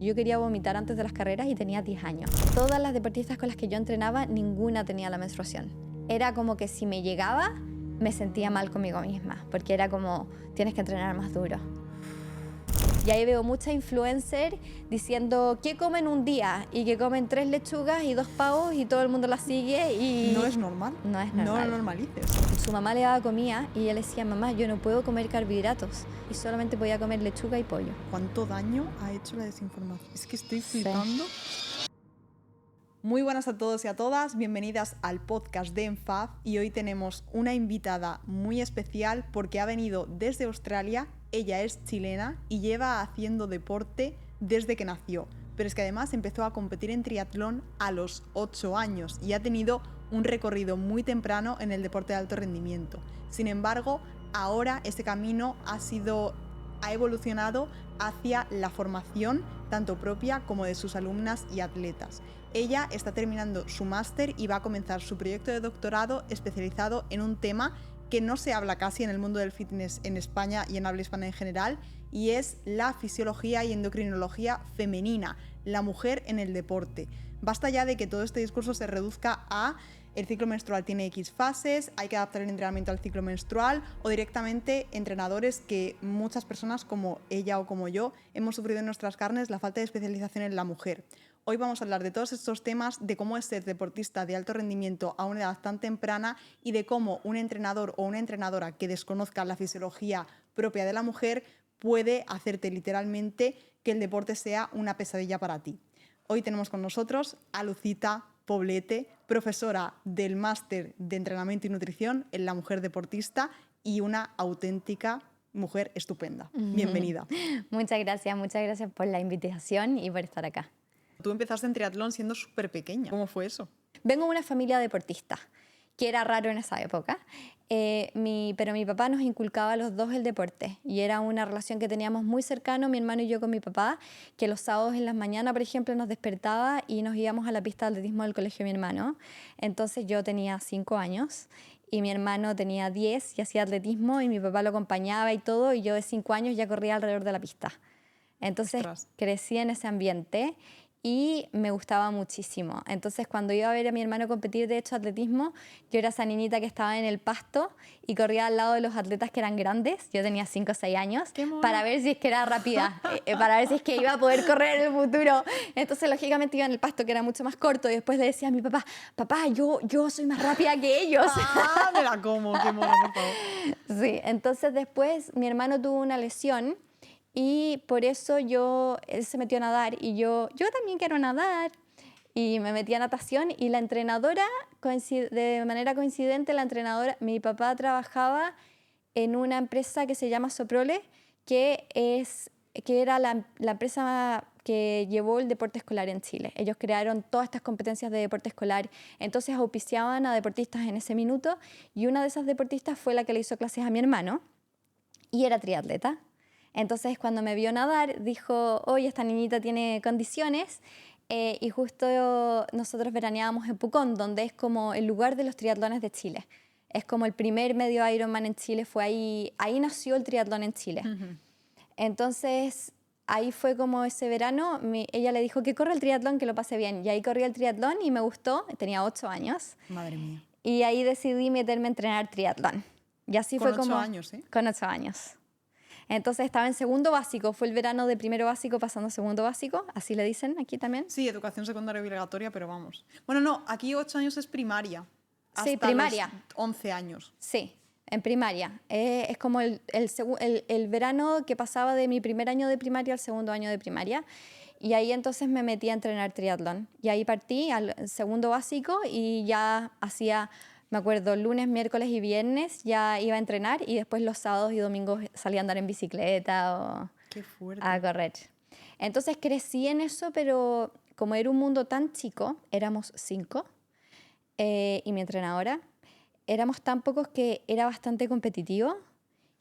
Yo quería vomitar antes de las carreras y tenía 10 años. Todas las deportistas con las que yo entrenaba, ninguna tenía la menstruación. Era como que si me llegaba, me sentía mal conmigo misma, porque era como, tienes que entrenar más duro. Y ahí veo muchas influencers diciendo qué comen un día y que comen 3 lechugas y 2 pavos y todo el mundo las sigue y... ¿No es normal? No es normal. No lo normalices. Su mamá le daba comida y ella le decía, mamá, yo no puedo comer carbohidratos y solamente podía comer lechuga y pollo. ¿Cuánto daño ha hecho la desinformación? Es que estoy Sí. flipando. Muy buenas a todos y a todas, bienvenidas al podcast de ENFAD y hoy tenemos una invitada muy especial porque ha venido desde Australia, ella es chilena y lleva haciendo deporte desde que nació, pero es que además empezó a competir en triatlón a los 8 años y ha tenido un recorrido muy temprano en el deporte de alto rendimiento. Sin embargo, ahora ese camino ha evolucionado hacia la formación tanto propia como de sus alumnas y atletas. Ella está terminando su máster y va a comenzar su proyecto de doctorado especializado en un tema que no se habla casi en el mundo del fitness en España y en habla hispana en general, y es la fisiología y endocrinología femenina, la mujer en el deporte. Basta ya de que todo este discurso se reduzca a el ciclo menstrual tiene X fases, hay que adaptar el entrenamiento al ciclo menstrual, o directamente entrenadores que muchas personas como ella o como yo hemos sufrido en nuestras carnes la falta de especialización en la mujer. Hoy vamos a hablar de todos estos temas, de cómo es ser deportista de alto rendimiento a una edad tan temprana y de cómo un entrenador o una entrenadora que desconozca la fisiología propia de la mujer puede hacerte literalmente que el deporte sea una pesadilla para ti. Hoy tenemos con nosotros a Lucita Poblete, profesora del máster de entrenamiento y nutrición en la mujer deportista y una auténtica mujer estupenda. Bienvenida. Muchas gracias por la invitación y por estar acá. Tú empezaste en triatlón siendo súper pequeña. ¿Cómo fue eso? Vengo de una familia deportista, que era raro en esa época, pero mi papá nos inculcaba a los dos el deporte y era una relación que teníamos muy cercano, mi hermano y yo con mi papá, que los sábados en las mañanas, por ejemplo, nos despertaba y nos íbamos a la pista de atletismo del colegio de mi hermano. Entonces yo tenía 5 años y mi hermano tenía 10 y hacía atletismo y mi papá lo acompañaba y todo, y yo de 5 años ya corría alrededor de la pista. Entonces crecí en ese ambiente y me gustaba muchísimo. Entonces cuando iba a ver a mi hermano competir, de hecho, atletismo, yo era esa niñita que estaba en el pasto y corría al lado de los atletas que eran grandes. Yo tenía 5 o 6 años para ver si es que era rápida, para ver si es que iba a poder correr en el futuro. Entonces lógicamente iba en el pasto, que era mucho más corto, y después le decía a mi papá, papá, yo soy más rápida que ellos. ¡Ah, me la como! ¡Qué mola, por favor! Sí, entonces después mi hermano tuvo una lesión y por eso él se metió a nadar y yo también quiero nadar, y me metí a natación, y la entrenadora, de manera coincidente, mi papá trabajaba en una empresa que se llama Soprole, que era la empresa que llevó el deporte escolar en Chile. Ellos crearon todas estas competencias de deporte escolar, entonces auspiciaban a deportistas en ese minuto, y una de esas deportistas fue la que le hizo clases a mi hermano y era triatleta. Entonces cuando me vio nadar dijo, oye, esta niñita tiene condiciones, y justo nosotros veraneábamos en Pucón, donde es como el lugar de los triatlones de Chile. Es como el primer medio Ironman en Chile, fue ahí nació el triatlón en Chile. Entonces ahí fue como ese verano, ella le dijo que corra el triatlón, que lo pase bien, y ahí corrí el triatlón y me gustó, tenía 8 años. Madre mía. Y ahí decidí meterme a entrenar triatlón. Y así fue como... Con 8 años, ¿eh? Con 8 años. Entonces estaba en segundo básico, fue el verano de primero básico pasando a segundo básico, así le dicen aquí también. Sí, educación secundaria obligatoria, pero vamos. Bueno, no, aquí 8 años es primaria. Sí, primaria. Los 11 años. Sí, en primaria. Es como el verano que pasaba de mi primer año de primaria al segundo año de primaria. Y ahí entonces me metí a entrenar triatlón. Y ahí partí al segundo básico y ya hacía... Me acuerdo, lunes, miércoles y viernes ya iba a entrenar, y después los sábados y domingos salía a andar en bicicleta o ¡Qué fuerte! a correr. Entonces crecí en eso, pero como era un mundo tan chico, éramos 5, y mi entrenadora, éramos tan pocos que era bastante competitivo,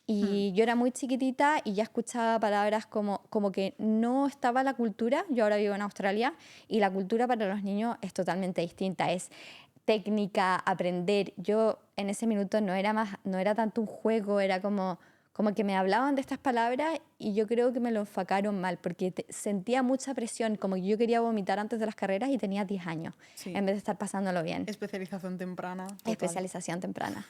y yo era muy chiquitita y ya escuchaba palabras como que no estaba la cultura. Yo ahora vivo en Australia y la cultura para los niños es totalmente distinta, es técnica, aprender. Yo en ese minuto no era tanto un juego, era como como que me hablaban de estas palabras y yo creo que me lo enfocaron mal, porque sentía mucha presión, como que yo quería vomitar antes de las carreras y tenía 10 años, Sí. en vez de estar pasándolo bien. Especialización temprana. Total. Especialización temprana.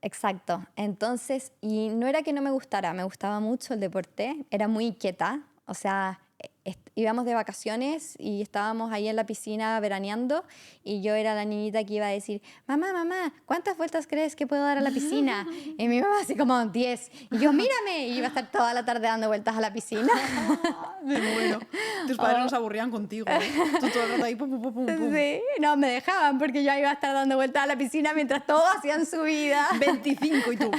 Exacto. Entonces, y no era que no me gustara, me gustaba mucho el deporte, era muy inquieta, o sea, íbamos de vacaciones y estábamos ahí en la piscina veraneando y yo era la niñita que iba a decir, mamá, mamá, ¿cuántas vueltas crees que puedo dar a la piscina? Y mi mamá así como 10. Y yo, mírame, y iba a estar toda la tarde dando vueltas a la piscina. Me muero. Tus padres nos aburrían contigo, ¿eh? Tú todo el rato ahí, pum, pum, pum, pum. Sí, no, me dejaban porque yo iba a estar dando vueltas a la piscina mientras todos hacían su vida. 25 y tú.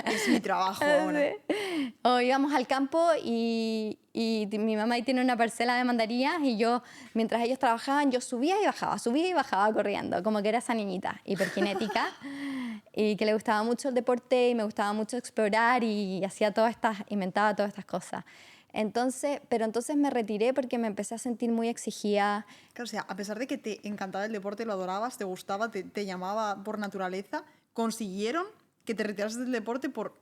Es mi trabajo ahora. Sí. O íbamos al campo y mi mamá ahí tiene una parcela de mandarinas y yo, mientras ellos trabajaban, yo subía y bajaba corriendo, como que era esa niñita hiperkinética y que le gustaba mucho el deporte y me gustaba mucho explorar y hacía inventaba todas estas cosas. Entonces me retiré porque me empecé a sentir muy exigida. Claro, o sea, a pesar de que te encantaba el deporte, lo adorabas, te gustaba, te llamaba por naturaleza, consiguieron que te retirases del deporte por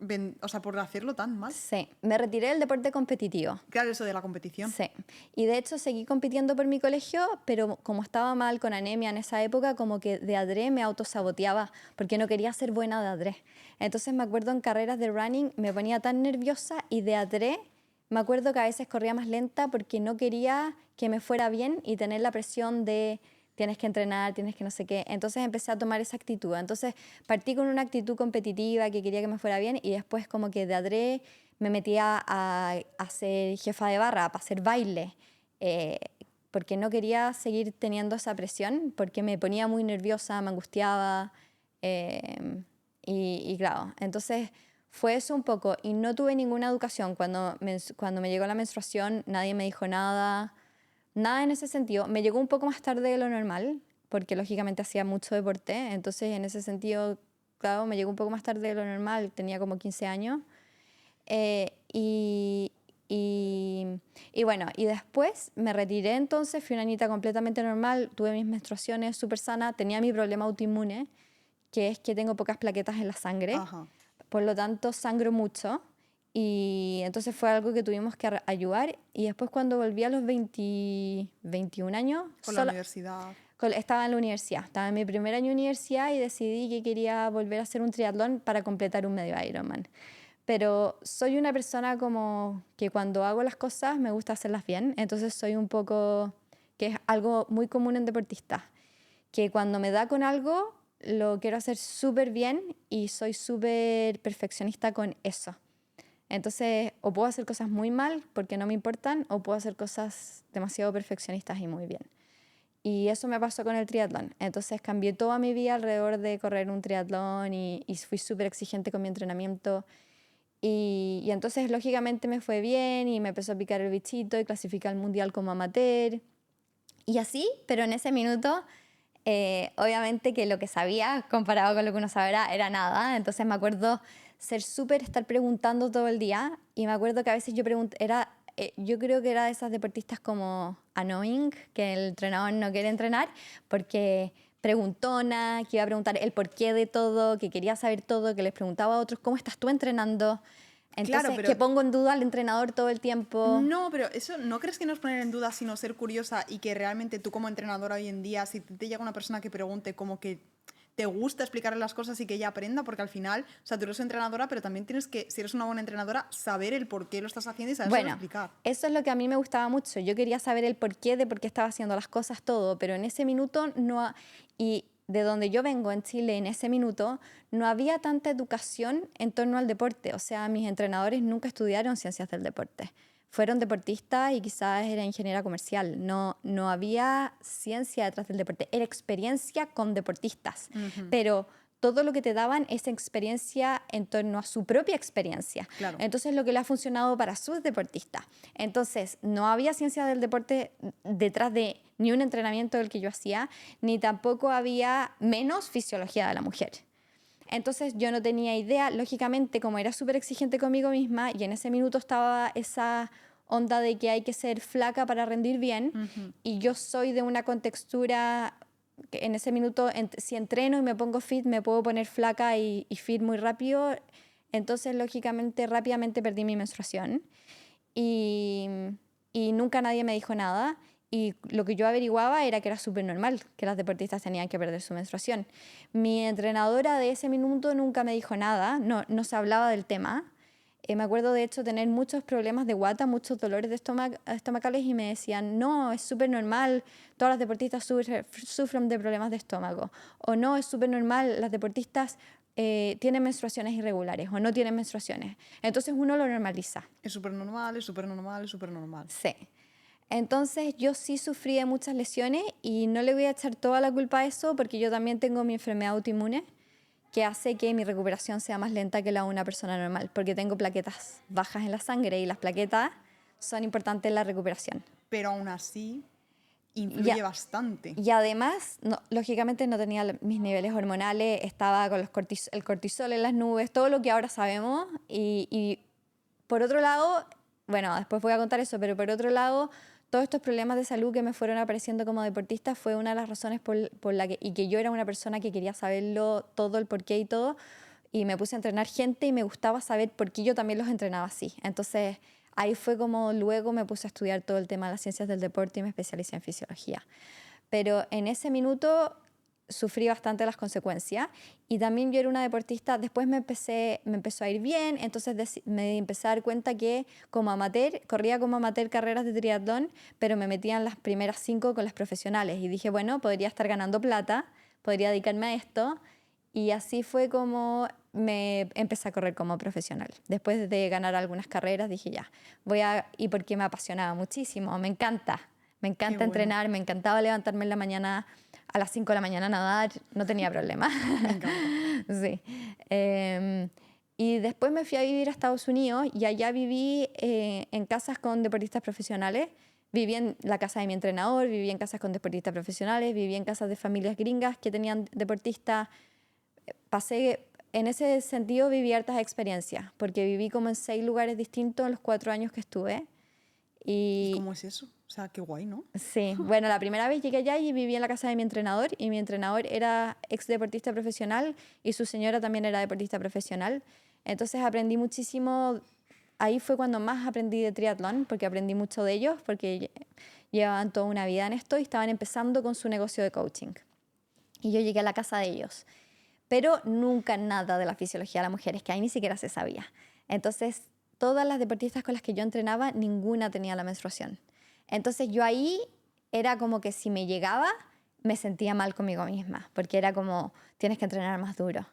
hacerlo tan mal. Sí, me retiré del deporte competitivo. Claro, eso de la competición. Sí, y de hecho seguí compitiendo por mi colegio, pero como estaba mal con anemia en esa época, como que de adré me autosaboteaba porque no quería ser buena de adré. Entonces me acuerdo en carreras de running me ponía tan nerviosa y de adré me acuerdo que a veces corría más lenta porque no quería que me fuera bien y tener la presión de tienes que entrenar, tienes que no sé qué. Entonces empecé a tomar esa actitud. Entonces partí con una actitud competitiva que quería que me fuera bien y después como que de adré me metía a ser jefa de barra, para hacer baile, porque no quería seguir teniendo esa presión, porque me ponía muy nerviosa, me angustiaba y claro, entonces fue eso un poco y no tuve ninguna educación. Cuando me llegó la menstruación nadie me dijo nada en ese sentido. Me llegó un poco más tarde de lo normal, porque lógicamente hacía mucho deporte, entonces en ese sentido, claro, me llegó un poco más tarde de lo normal, tenía como 15 años. Y bueno, y después me retiré entonces, fui una niñita completamente normal, tuve mis menstruaciones súper sana, tenía mi problema autoinmune, que es que tengo pocas plaquetas en la sangre, Ajá. por lo tanto sangro mucho. Y entonces fue algo que tuvimos que ayudar. Y después cuando volví a los 21 años... Con la universidad. Estaba en la universidad. Estaba en mi primer año de universidad y decidí que quería volver a hacer un triatlón para completar un medio Ironman. Pero soy una persona como que cuando hago las cosas me gusta hacerlas bien. Entonces soy un poco... que es algo muy común en deportistas. Que cuando me da con algo lo quiero hacer súper bien y soy súper perfeccionista con eso. Entonces, o puedo hacer cosas muy mal porque no me importan, o puedo hacer cosas demasiado perfeccionistas y muy bien. Y eso me pasó con el triatlón. Entonces, cambié toda mi vida alrededor de correr un triatlón y fui súper exigente con mi entrenamiento. Y entonces, lógicamente, me fue bien y me empezó a picar el bichito y clasifiqué al mundial como amateur. Y así, pero en ese minuto, obviamente que lo que sabía comparado con lo que uno sabrá era nada. Entonces, me acuerdo estar preguntando todo el día y me acuerdo que a veces yo yo creo que era de esas deportistas como annoying, que el entrenador no quiere entrenar porque preguntona, que iba a preguntar el porqué de todo, que quería saber todo, que les preguntaba a otros, ¿cómo estás tú entrenando? Entonces, Claro, pero... que pongo en duda al entrenador todo el tiempo. No, pero eso no crees que no es poner en duda, sino ser curiosa y que realmente tú como entrenadora hoy en día, si te llega una persona que pregunte como que te gusta explicarle las cosas y que ella aprenda, porque al final, o sea, tú eres entrenadora, pero también tienes que, si eres una buena entrenadora, saber el por qué lo estás haciendo y saber explicar. Eso es lo que a mí me gustaba mucho. Yo quería saber el porqué de por qué estaba haciendo las cosas, todo, pero en ese minuto no... Y de donde yo vengo en Chile, en ese minuto, no había tanta educación en torno al deporte. O sea, mis entrenadores nunca estudiaron ciencias del deporte. Fueron deportistas y quizás era ingeniera comercial. No había ciencia detrás del deporte. Era experiencia con deportistas. Pero todo lo que te daban es experiencia en torno a su propia experiencia. Claro. Entonces, lo que le ha funcionado para sus deportistas. Entonces, no había ciencia del deporte detrás de ni un entrenamiento del que yo hacía, ni tampoco había menos fisiología de la mujer. Entonces, yo no tenía idea, lógicamente, como era súper exigente conmigo misma, y en ese minuto estaba esa onda de que hay que ser flaca para rendir bien, y yo soy de una contextura... que en ese minuto, si entreno y me pongo fit, me puedo poner flaca y fit muy rápido. entonces lógicamente rápidamente perdí mi menstruación y, y nunca nadie me dijo nada. Y lo que yo averiguaba era que era súper normal que las deportistas tenían que perder su menstruación. Mi entrenadora de ese minuto nunca me dijo nada, no se hablaba del tema. Me acuerdo de hecho tener muchos problemas de guata, muchos dolores de estomacales y me decían, no, es súper normal, todas las deportistas sufren de problemas de estómago. O no, es súper normal, las deportistas tienen menstruaciones irregulares o no tienen menstruaciones. Entonces uno lo normaliza. Es súper normal, es súper normal, es súper normal. Sí. Entonces yo sí sufrí de muchas lesiones y no le voy a echar toda la culpa a eso porque yo también tengo mi enfermedad autoinmune que hace que mi recuperación sea más lenta que la de una persona normal, porque tengo plaquetas bajas en la sangre y las plaquetas son importantes en la recuperación. Pero aún así influye bastante. Y además, lógicamente no tenía mis niveles hormonales, estaba con el cortisol en las nubes, todo lo que ahora sabemos. Y por otro lado, bueno, después voy a contar eso, pero por otro lado, todos estos problemas de salud que me fueron apareciendo como deportista fue una de las razones por la que yo era una persona que quería saberlo todo, el porqué y todo, y me puse a entrenar gente y me gustaba saber por qué yo también los entrenaba así. Entonces ahí fue como luego me puse a estudiar todo el tema de las ciencias del deporte y me especialicé en fisiología. Pero en ese minuto sufrí bastante las consecuencias y también yo era una deportista, después me empezó a ir bien, entonces me empecé a dar cuenta que como amateur, corría como amateur carreras de triatlón, pero me metía en las primeras 5 con las profesionales y dije, bueno, podría estar ganando plata, podría dedicarme a esto y así fue como me empecé a correr como profesional. Después de ganar algunas carreras dije ya, y porque me apasionaba muchísimo, me encanta entrenar, me encantaba levantarme en la mañana a las 5 de la mañana a nadar, no tenía problema. Me encanta. Sí. Y después me fui a vivir a Estados Unidos y allá viví en casas con deportistas profesionales. Viví en la casa de mi entrenador, viví en casas con deportistas profesionales, viví en casas de familias gringas que tenían deportistas. En ese sentido viví hartas experiencias, porque viví como en 6 lugares distintos en los 4 años que estuve. ¿Y cómo es eso? O sea, qué guay, ¿no? Sí, bueno, la primera vez llegué allá y viví en la casa de mi entrenador y mi entrenador era ex deportista profesional y su señora también era deportista profesional. Entonces aprendí muchísimo, ahí fue cuando más aprendí de triatlón, porque aprendí mucho de ellos, porque llevaban toda una vida en esto y estaban empezando con su negocio de coaching. Y yo llegué a la casa de ellos, pero nunca nada de la fisiología de las mujeres, que ahí ni siquiera se sabía. Entonces, todas las deportistas con las que yo entrenaba, ninguna tenía la menstruación. Entonces yo ahí era como que si me llegaba, me sentía mal conmigo misma, porque era como, tienes que entrenar más duro.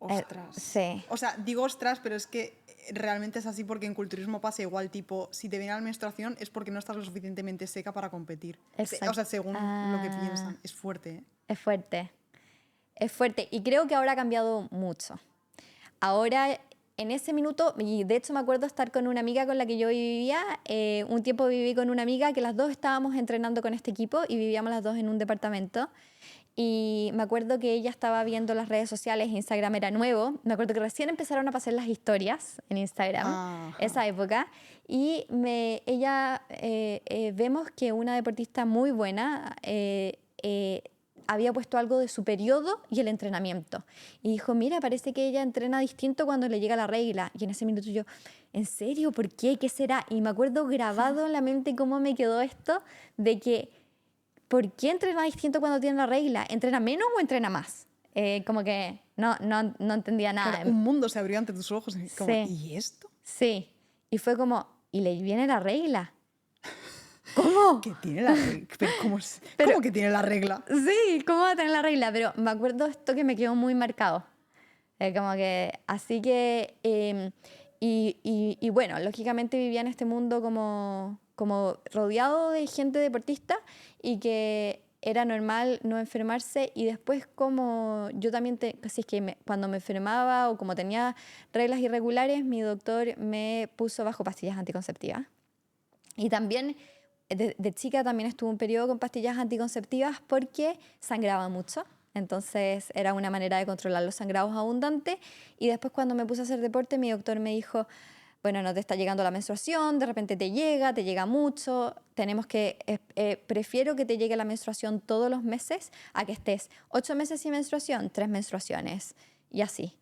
Ostras. Sí. O sea, digo ostras, pero es que realmente es así porque en culturismo pasa igual, tipo, si te viene la menstruación es porque no estás lo suficientemente seca para competir. Exacto. O sea, según lo que piensan. Es fuerte, ¿eh? Es fuerte. Es fuerte. Y creo que ahora ha cambiado mucho. Ahora, en ese minuto, y de hecho me acuerdo estar con una amiga con la que yo vivía, un tiempo viví con una amiga que las dos estábamos entrenando con este equipo y vivíamos las dos en un departamento. Y me acuerdo que ella estaba viendo las redes sociales, Instagram era nuevo, me acuerdo que recién empezaron a pasar las historias en Instagram, Ajá. esa época, y vemos que una deportista muy buena había puesto algo de su periodo y el entrenamiento. Y dijo, mira, parece que ella entrena distinto cuando le llega la regla. Y en ese minuto yo, ¿en serio? ¿Por qué? ¿Qué será? Y me acuerdo grabado en la mente cómo me quedó esto de que, ¿por qué entrena distinto cuando tiene la regla? ¿Entrena menos o entrena más? Como que no entendía nada. Claro, un mundo se abrió ante tus ojos. Como, Sí. ¿y esto? Sí. Y fue como, ¿y le viene la regla? ¿Cómo? Que tiene la regla. ¿Cómo que tiene la regla? Sí, ¿cómo va a tener la regla? Pero me acuerdo esto que me quedó muy marcado. Como que, así que, y bueno, lógicamente vivía en este mundo como rodeado de gente deportista y que era normal no enfermarse y después como yo también, si es que cuando me enfermaba o como tenía reglas irregulares, mi doctor me puso bajo pastillas anticonceptivas. Y también de chica también estuve un periodo con pastillas anticonceptivas porque sangraba mucho. Entonces era una manera de controlar los sangrados abundantes. Y después cuando me puse a hacer deporte, mi doctor me dijo, bueno, no te está llegando la menstruación, de repente te llega mucho, prefiero que te llegue la menstruación todos los meses a que estés 8 meses sin menstruación, 3 menstruaciones y así.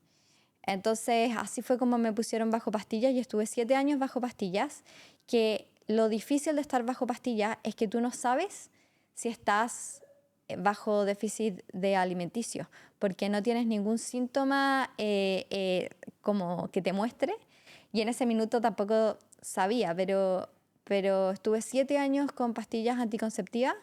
Entonces, así fue como me pusieron bajo pastillas y estuve 7 años bajo pastillas, que lo difícil de estar bajo pastillas es que tú no sabes si estás bajo déficit de alimenticio, porque no tienes ningún síntoma como que te muestre, y en ese minuto tampoco sabía, pero estuve 7 años con pastillas anticonceptivas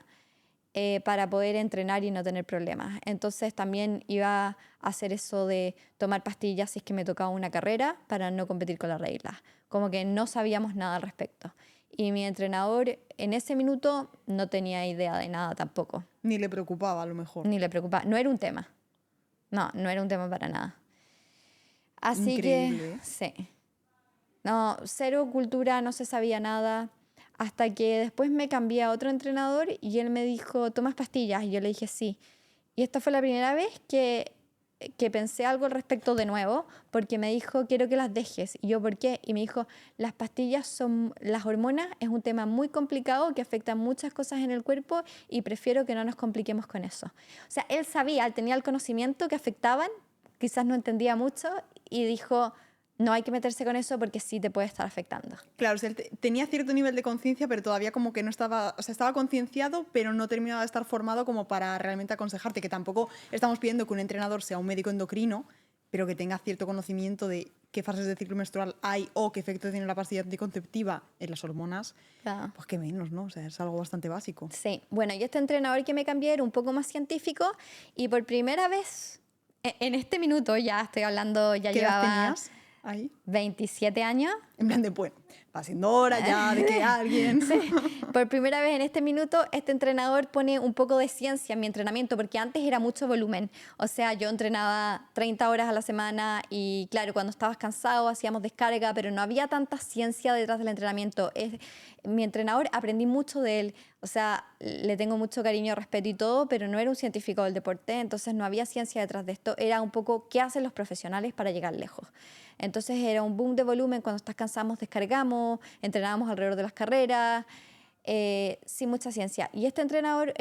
para poder entrenar y no tener problemas. Entonces también iba a hacer eso de tomar pastillas si es que me tocaba una carrera para no competir con las reglas. Como que no sabíamos nada al respecto. Y mi entrenador en ese minuto no tenía idea de nada tampoco. Ni le preocupaba, a lo mejor. Ni le preocupaba. No era un tema. No era un tema para nada. Así Increíble, ¿eh? que, sí. No, cero cultura, no se sabía nada. Hasta que después me cambié a otro entrenador y él me dijo, ¿tomas pastillas? Y yo le dije, sí. Y esta fue la primera vez que pensé algo al respecto de nuevo, porque me dijo, quiero que las dejes. Y yo, ¿por qué? Y me dijo, las pastillas son, las hormonas es un tema muy complicado que afecta muchas cosas en el cuerpo y prefiero que no nos compliquemos con eso. O sea, él sabía, él tenía el conocimiento que afectaban, quizás no entendía mucho y dijo, no hay que meterse con eso porque sí te puede estar afectando. Claro, o sea, él tenía cierto nivel de conciencia, pero todavía como que no estaba, o sea, estaba concienciado, pero no terminaba de estar formado como para realmente aconsejarte, que tampoco estamos pidiendo que un entrenador sea un médico endocrino, pero que tenga cierto conocimiento de qué fases de ciclo menstrual hay o qué efecto tiene la pastilla anticonceptiva en las hormonas, Claro. pues qué menos, ¿no? O sea, es algo bastante básico. Sí, bueno, y este entrenador que me cambié era un poco más científico y por primera vez, en este minuto ya estoy hablando, ya ¿Qué edad llevaba tenías ahí? 27 años. En plan de, bueno, va siendo hora ya de que alguien... Sí, por primera vez en este minuto, este entrenador pone un poco de ciencia en mi entrenamiento, porque antes era mucho volumen. O sea, yo entrenaba 30 horas a la semana y claro, cuando estabas cansado hacíamos descarga, pero no había tanta ciencia detrás del entrenamiento. Mi entrenador, aprendí mucho de él. O sea, le tengo mucho cariño, respeto y todo, pero no era un científico del deporte, entonces no había ciencia detrás de esto. Era un poco qué hacen los profesionales para llegar lejos. Entonces era un boom de volumen, cuando estás cansado descargamos, entrenábamos alrededor de las carreras, sin mucha ciencia. Y este entrenador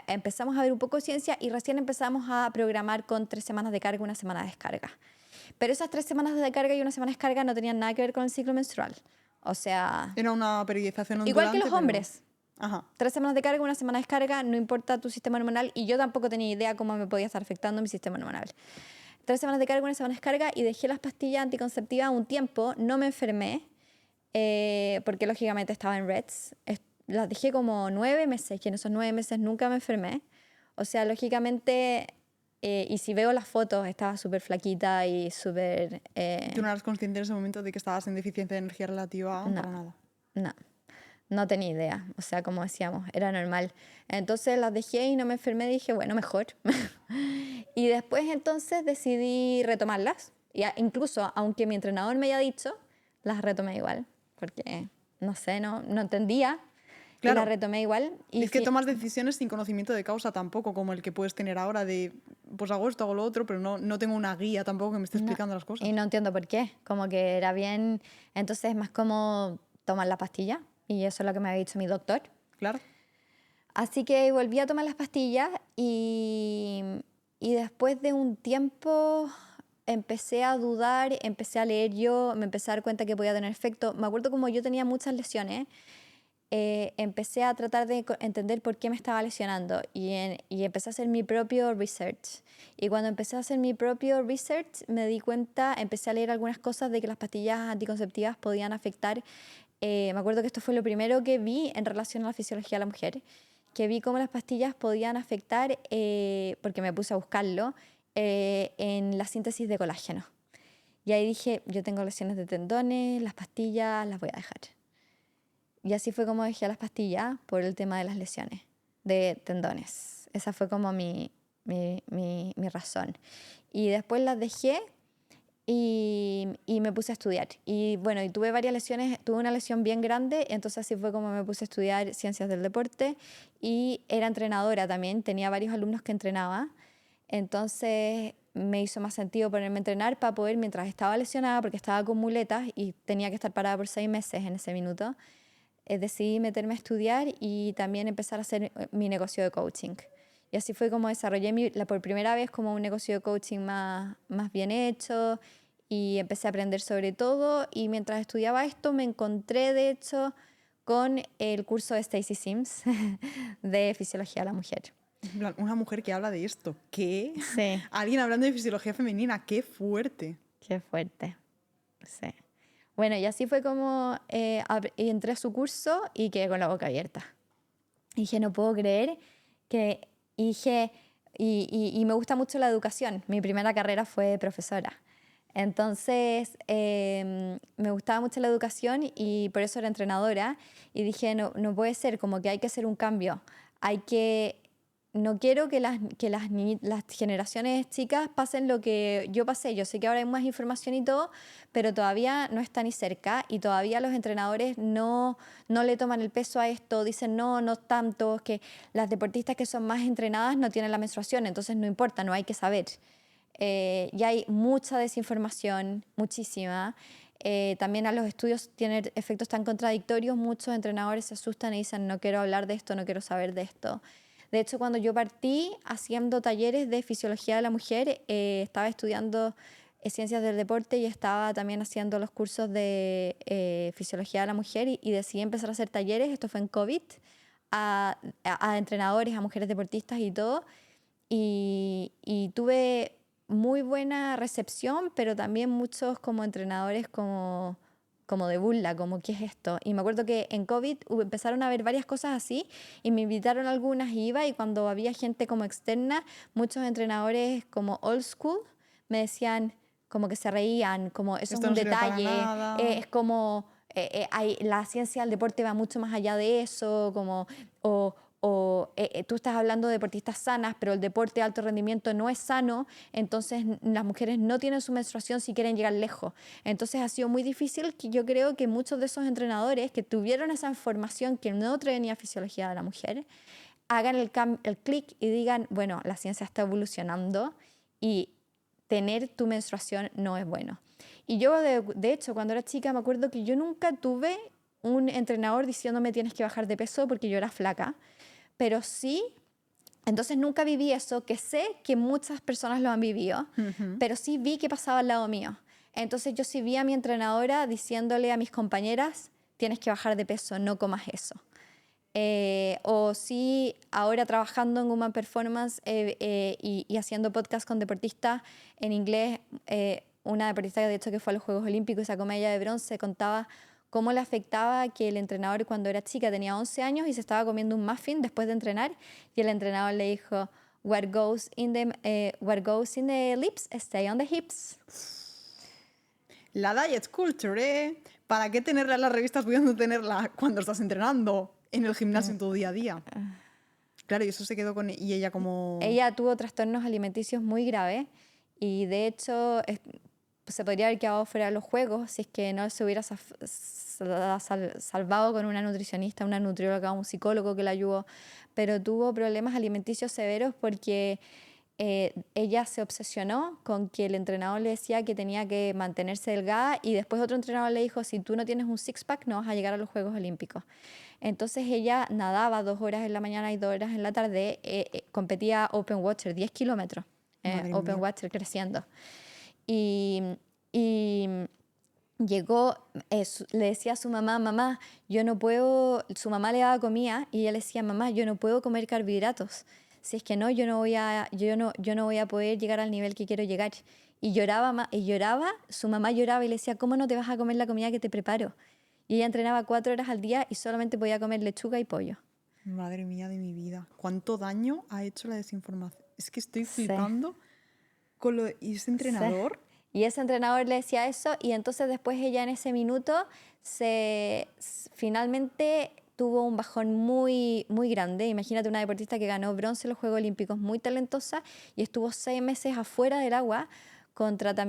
empezamos a ver un poco de ciencia y recién empezamos a programar con 3 semanas de carga y 1 semana de descarga. Pero esas 3 semanas de carga y 1 semana de descarga no tenían nada que ver con el ciclo menstrual. O sea, Era una periodización ondulante. igual que los pero- hombres. Ajá. 3 semanas de carga, 1 semana de descarga, no importa tu sistema hormonal, y yo tampoco tenía idea cómo me podía estar afectando mi sistema hormonal. 3 semanas de carga, 1 semana de descarga, y dejé las pastillas anticonceptivas un tiempo, no me enfermé, porque lógicamente estaba en REDS. Las dejé como 9 meses, y en esos 9 meses nunca me enfermé. O sea, lógicamente, y si veo las fotos, estaba súper flaquita y súper... ¿Tú no eras consciente en ese momento de que estabas en deficiencia de energía relativa? No. Para nada. No tenía idea, o sea, como decíamos, era normal. Entonces las dejé y no me enfermé, dije, bueno, mejor. Y después entonces decidí retomarlas. Y incluso, aunque mi entrenador me haya dicho, las retomé igual, porque, no sé, no entendía. Y Claro. las retomé igual. Y Es que tomas decisiones sin conocimiento de causa tampoco, como el que puedes tener ahora de, pues hago esto, hago lo otro, pero no tengo una guía tampoco que me esté explicando las cosas. Y no entiendo por qué, como que era bien, entonces es más como tomar la pastilla. Y eso es lo que me había dicho mi doctor. Claro. Así que volví a tomar las pastillas y después de un tiempo empecé a dudar, empecé a leer yo, me empecé a dar cuenta que podía tener efecto. Me acuerdo como yo tenía muchas lesiones, empecé a tratar de entender por qué me estaba lesionando y empecé a hacer mi propio research. Y cuando empecé a hacer mi propio research me di cuenta, empecé a leer algunas cosas de que las pastillas anticonceptivas podían afectar. Me acuerdo que esto fue lo primero que vi en relación a la fisiología de la mujer, que vi cómo las pastillas podían afectar, porque me puse a buscarlo, en la síntesis de colágeno. Y ahí dije, yo tengo lesiones de tendones, las pastillas las voy a dejar. Y así fue como dejé las pastillas por el tema de las lesiones de tendones. Esa fue como mi razón. Y después las dejé y me puse a estudiar. Y bueno, y tuve varias lesiones, tuve una lesión bien grande, entonces así fue como me puse a estudiar ciencias del deporte y era entrenadora también, tenía varios alumnos que entrenaba, entonces me hizo más sentido ponerme a entrenar para poder, mientras estaba lesionada, porque estaba con muletas y tenía que estar parada por 6 meses en ese minuto, decidí meterme a estudiar y también empezar a hacer mi negocio de coaching. Y así fue como desarrollé por primera vez como un negocio de coaching más bien hecho y empecé a aprender sobre todo. Y mientras estudiaba esto me encontré, de hecho, con el curso de Stacy Sims de Fisiología de la Mujer. En plan, una mujer que habla de esto. ¿Qué? Sí, Alguien hablando de fisiología femenina. ¡Qué fuerte! qué fuerte. Sí. Bueno, y así fue como entré a su curso y quedé con la boca abierta. Y dije, no puedo creer que... Y dije, y me gusta mucho la educación. Mi primera carrera fue profesora. Entonces, me gustaba mucho la educación y por eso era entrenadora. Y dije, no, no puede ser, como que hay que hacer un cambio. Hay que... No quiero que las generaciones chicas pasen lo que yo pasé. Yo sé que ahora hay más información y todo, pero todavía no está ni cerca y todavía los entrenadores no le toman el peso a esto. Dicen, no, no tanto, que las deportistas que son más entrenadas no tienen la menstruación, entonces no importa, no hay que saber. Y hay mucha desinformación, muchísima. También a los estudios tienen efectos tan contradictorios, muchos entrenadores se asustan y dicen, no quiero hablar de esto, no quiero saber de esto. De hecho, cuando yo partí haciendo talleres de fisiología de la mujer, estaba estudiando ciencias del deporte y estaba también haciendo los cursos de fisiología de la mujer y decidí empezar a hacer talleres, esto fue en COVID, a entrenadores, a mujeres deportistas y todo. Y tuve muy buena recepción, pero también muchos como entrenadores como de burla, como ¿qué es esto? Y me acuerdo que en COVID empezaron a ver varias cosas así y me invitaron a algunas y iba y cuando había gente como externa, muchos entrenadores como old school me decían como que se reían, como eso es Esto un no sirve para detalle, nada. es como la ciencia del deporte va mucho más allá de eso, como, o tú estás hablando de deportistas sanas, pero el deporte de alto rendimiento no es sano, entonces las mujeres no tienen su menstruación si quieren llegar lejos. Entonces ha sido muy difícil que yo creo que muchos de esos entrenadores que tuvieron esa información que no tenía fisiología de la mujer, hagan el clic y digan, bueno, la ciencia está evolucionando y tener tu menstruación no es bueno. Y yo, de hecho, cuando era chica, me acuerdo que yo nunca tuve un entrenador diciéndome tienes que bajar de peso porque yo era flaca, pero sí, entonces nunca viví eso, que sé que muchas personas lo han vivido, pero sí vi que pasaba al lado mío. Entonces yo sí vi a mi entrenadora diciéndole a mis compañeras, tienes que bajar de peso, no comas eso. O sí, ahora trabajando en Woman Performance y haciendo podcast con deportistas en inglés, una deportista de hecho que fue a los Juegos Olímpicos y sacó medalla de bronce, contaba cómo le afectaba que el entrenador cuando era chica tenía 11 años y se estaba comiendo un muffin después de entrenar y el entrenador le dijo, what goes in the lips, stay on the hips. La diet culture, ¿eh? ¿Para qué tenerla en las revistas pudiendo tenerla cuando estás entrenando en el gimnasio en tu día a día? Claro, y eso se quedó con... Y ella como... Ella tuvo trastornos alimenticios muy graves y de hecho se podría haber quedado fuera de los juegos si es que no se hubiera salvado con una nutricionista, una nutrióloga, un psicólogo que la ayudó, pero tuvo problemas alimenticios severos porque ella se obsesionó con que el entrenador le decía que tenía que mantenerse delgada y después otro entrenador le dijo, si tú no tienes un six-pack no vas a llegar a los Juegos Olímpicos. Entonces ella nadaba 2 horas en la mañana y 2 horas en la tarde, competía Open Water, 10 kilómetros, Madre Open mía. Water creciendo. Y, y llegó, le decía a su mamá, mamá, yo no puedo, su mamá le daba comida y ella le decía, mamá, yo no puedo comer carbohidratos. Si es que no, yo no voy a poder llegar al nivel que quiero llegar. Y lloraba, su mamá lloraba y le decía, ¿cómo no te vas a comer la comida que te preparo? Y ella entrenaba 4 horas al día y solamente podía comer lechuga y pollo. Madre mía de mi vida. ¿Cuánto daño ha hecho la desinformación? Es que estoy Sí, flipando con lo de... ¿Y ese sí. entrenador? Y ese entrenador le decía eso y entonces después ella en ese minuto finalmente tuvo un bajón muy, muy grande. Imagínate una deportista que ganó bronce en los Juegos Olímpicos, muy talentosa y estuvo 6 meses afuera del agua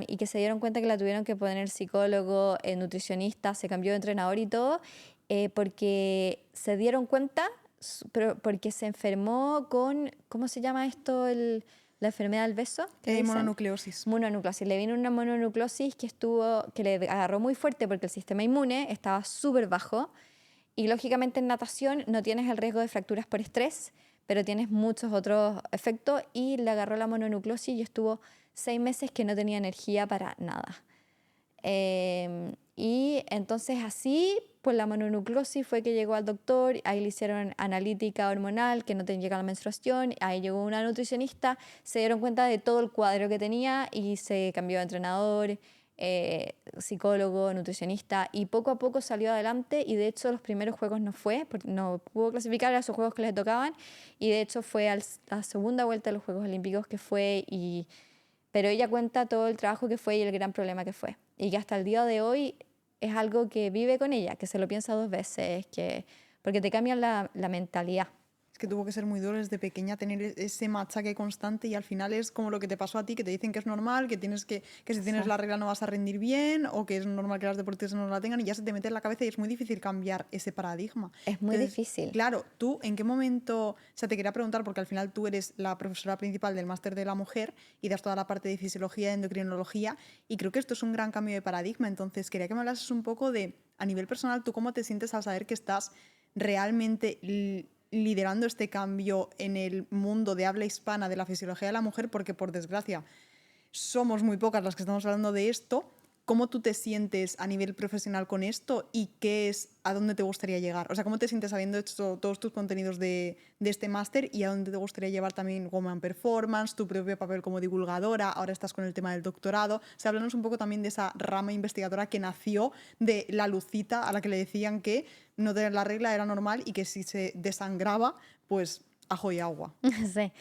y que se dieron cuenta que la tuvieron que poner psicólogo, nutricionista, se cambió de entrenador y todo, porque se dieron cuenta, porque se enfermó con, ¿cómo se llama esto? La enfermedad del beso, que le dicen. Mononucleosis. Mononucleosis. Le vino una mononucleosis que le agarró muy fuerte porque el sistema inmune estaba súper bajo y lógicamente en natación no tienes el riesgo de fracturas por estrés, pero tienes muchos otros efectos y le agarró la mononucleosis y estuvo 6 meses que no tenía energía para nada. Y entonces así, por la mononucleosis fue que llegó al doctor, ahí le hicieron analítica hormonal, que no te llega la menstruación, ahí llegó una nutricionista, se dieron cuenta de todo el cuadro que tenía y se cambió de entrenador, psicólogo, nutricionista, y poco a poco salió adelante, y de hecho los primeros juegos no fue, porque no pudo clasificar a esos juegos que les tocaban, y de hecho fue a la segunda vuelta de los Juegos Olímpicos que fue, pero ella cuenta todo el trabajo que fue y el gran problema que fue, y que hasta el día de hoy es algo que vive con ella, que se lo piensa 2 veces, porque te cambian la mentalidad. Es que tuvo que ser muy duro desde pequeña tener ese machaque constante y al final es como lo que te pasó a ti, que te dicen que es normal, que si tienes la regla no vas a rendir bien o que es normal que las deportistas no la tengan y ya se te mete en la cabeza y es muy difícil cambiar ese paradigma. Es muy Entonces, difícil. Claro, ¿tú en qué momento, o sea, te quería preguntar porque al final tú eres la profesora principal del máster de la mujer y das toda la parte de fisiología y endocrinología y creo que esto es un gran cambio de paradigma, entonces quería que me hablases un poco de, a nivel personal, ¿tú cómo te sientes al saber que estás realmente liderando este cambio en el mundo de habla hispana de la fisiología de la mujer? Porque por desgracia somos muy pocas las que estamos hablando de esto. ¿Cómo tú te sientes a nivel profesional con esto y a dónde te gustaría llegar? O sea, ¿cómo te sientes habiendo hecho todos tus contenidos de este máster y a dónde te gustaría llevar también Woman Performance, tu propio papel como divulgadora? Ahora estás con el tema del doctorado. O sea, háblanos un poco también de esa rama investigadora que nació de la Lucita, a la que le decían que no tener la regla era normal y que si se desangraba, pues ajo y agua. Sí.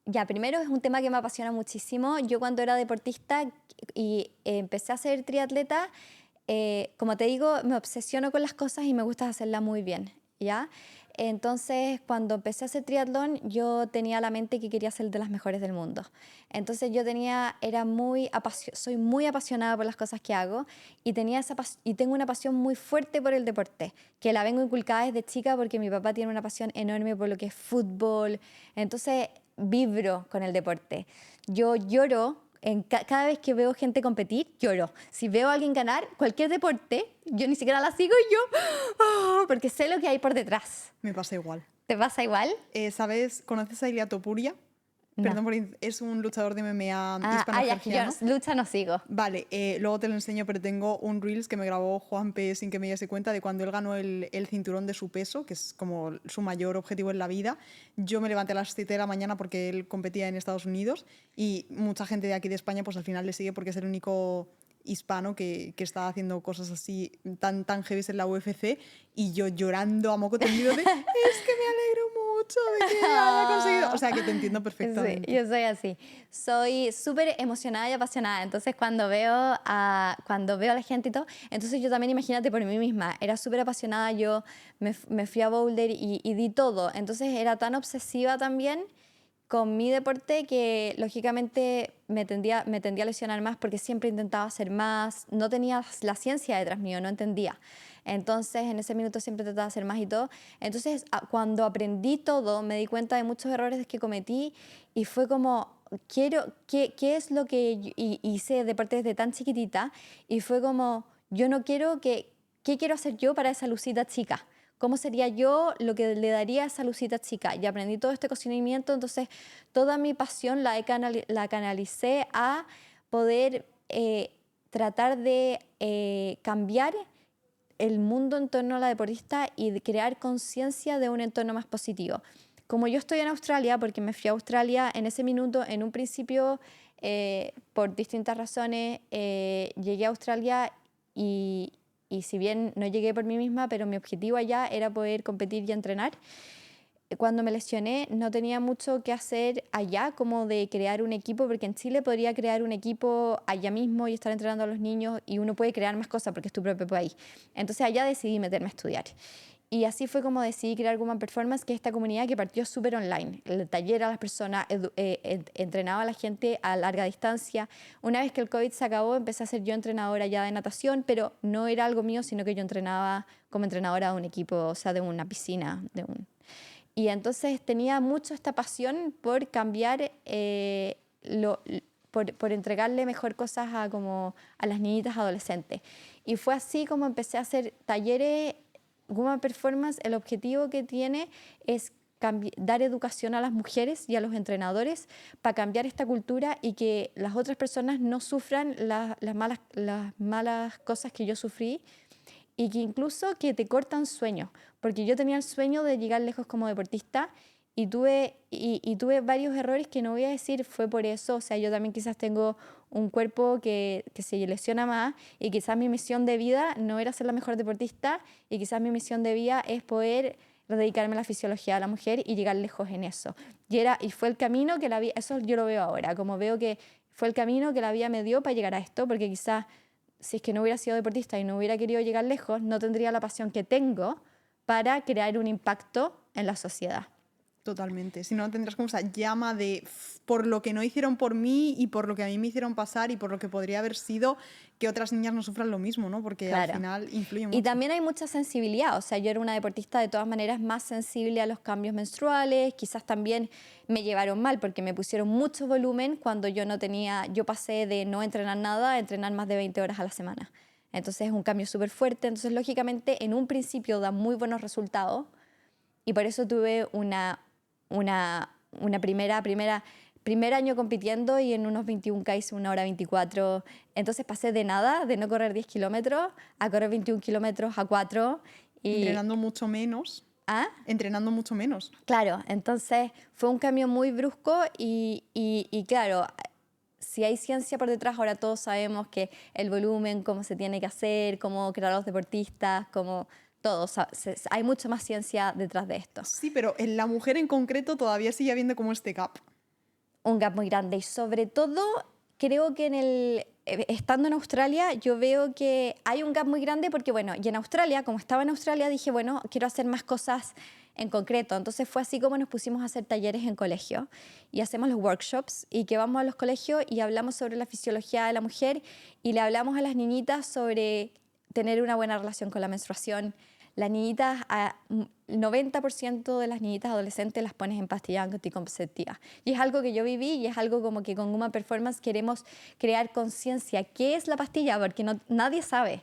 Ya, primero es un tema que me apasiona muchísimo. Yo cuando era deportista y empecé a ser triatleta, como te digo, me obsesiono con las cosas y me gusta hacerlas muy bien, ¿ya? Entonces, cuando empecé a hacer triatlón, yo tenía la mente que quería ser de las mejores del mundo. Entonces, soy muy apasionada por las cosas que hago y tengo una pasión muy fuerte por el deporte, que la vengo inculcada desde chica porque mi papá tiene una pasión enorme por lo que es fútbol. Entonces, vibro con el deporte. Yo lloro. Cada vez que veo gente competir, lloro. Si veo a alguien ganar cualquier deporte, yo ni siquiera la sigo y yo, porque sé lo que hay por detrás. Me pasa igual. ¿Te pasa igual? ¿Sabes? ¿Conoces a Ilia Topuria? No. Perdón, es un luchador de MMA Ya, hispano-georgiano. yo lucha no sigo. Vale, luego te lo enseño, pero tengo un Reels que me grabó Juan P. sin que me diese cuenta de cuando él ganó el cinturón de su peso, que es como su mayor objetivo en la vida. Yo me levanté a las 7 de la mañana porque él competía en Estados Unidos y mucha gente de aquí de España pues al final le sigue porque es el único hispano que está haciendo cosas así tan heavy en la UFC y yo llorando a moco tendido de es que me alegro mucho de que haya conseguido. O sea, que te entiendo perfectamente. Sí, yo soy así. Soy súper emocionada y apasionada. Entonces, cuando veo a la gente y todo, entonces yo también, imagínate, por mí misma, era súper apasionada. Yo me fui a Boulder y di todo. Entonces, era tan obsesiva también con mi deporte que lógicamente me tendía a lesionar más porque siempre intentaba hacer más, no tenía la ciencia detrás mío, no entendía. Entonces en ese minuto siempre trataba de hacer más y todo. Entonces cuando aprendí todo me di cuenta de muchos errores que cometí y fue como, ¿qué es lo que hice deporte desde tan chiquitita? Y fue como, yo no quiero ¿qué quiero hacer yo para esa Lucita chica? ¿Cómo sería yo lo que le daría a esa Lucita chica? Y aprendí todo este cocinamiento, entonces toda mi pasión la canalicé a poder tratar de cambiar el mundo en torno a la deportista y de crear conciencia de un entorno más positivo. Como yo estoy en Australia, porque me fui a Australia en ese minuto, en un principio, por distintas razones, llegué a Australia y si bien no llegué por mí misma, pero mi objetivo allá era poder competir y entrenar. Cuando me lesioné no tenía mucho que hacer allá, como de crear un equipo, porque en Chile podría crear un equipo allá mismo y estar entrenando a los niños y uno puede crear más cosas porque es tu propio país. Entonces allá decidí meterme a estudiar. Y así fue como decidí crear Woman Performance, que es esta comunidad que partió súper online. El taller a las personas, entrenaba a la gente a larga distancia. Una vez que el COVID se acabó, empecé a ser yo entrenadora ya de natación, pero no era algo mío, sino que yo entrenaba como entrenadora de un equipo, o sea, de una piscina. Y entonces tenía mucho esta pasión por cambiar, por entregarle mejor cosas a las niñitas adolescentes. Y fue así como empecé a hacer talleres. Woman Performance, el objetivo que tiene es dar educación a las mujeres y a los entrenadores para cambiar esta cultura y que las otras personas no sufran las malas cosas que yo sufrí y que incluso que te cortan sueños, porque yo tenía el sueño de llegar lejos como deportista y tuve varios errores que no voy a decir fue por eso, o sea, yo también quizás tengo un cuerpo que se lesiona más y quizás mi misión de vida no era ser la mejor deportista y quizás mi misión de vida es poder dedicarme a la fisiología de la mujer y llegar lejos en eso. Y fue el camino que la vida, eso yo lo veo ahora, como veo que fue el camino que la vida me dio para llegar a esto, porque quizás si es que no hubiera sido deportista y no hubiera querido llegar lejos, no tendría la pasión que tengo para crear un impacto en la sociedad. Totalmente. Si no, tendrás como esa llama de por lo que no hicieron por mí y por lo que a mí me hicieron pasar y por lo que podría haber sido que otras niñas no sufran lo mismo, ¿no? Porque Claro. al final influye mucho. Y también hay mucha sensibilidad, o sea, yo era una deportista de todas maneras más sensible a los cambios menstruales, quizás también me llevaron mal porque me pusieron mucho volumen cuando yo pasé de no entrenar nada a entrenar más de 20 horas a la semana. Entonces es un cambio súper fuerte, entonces lógicamente en un principio da muy buenos resultados y por eso tuve una primer año compitiendo y en unos 21K hice 1 hora 24. Entonces pasé de nada, de no correr 10 kilómetros, a correr 21 kilómetros a 4. Entrenando mucho menos. ¿Ah? Entrenando mucho menos. Claro, entonces fue un cambio muy brusco y claro, si hay ciencia por detrás, ahora todos sabemos que el volumen, cómo se tiene que hacer, cómo crear a los deportistas, cómo todo. Hay mucha más ciencia detrás de esto. Sí, pero en la mujer en concreto todavía sigue habiendo como este gap. Un gap muy grande y sobre todo creo que estando en Australia yo veo que hay un gap muy grande porque bueno, y en Australia, como estaba en Australia, dije bueno, quiero hacer más cosas en concreto, entonces fue así como nos pusimos a hacer talleres en colegio y hacemos los workshops y que vamos a los colegios y hablamos sobre la fisiología de la mujer y le hablamos a las niñitas sobre tener una buena relación con la menstruación. Las niñitas, el 90% de las niñitas adolescentes las pones en pastillas anticonceptivas. Y es algo que yo viví y es algo como que con Woman Performance queremos crear conciencia. ¿Qué es la pastilla? Porque nadie sabe.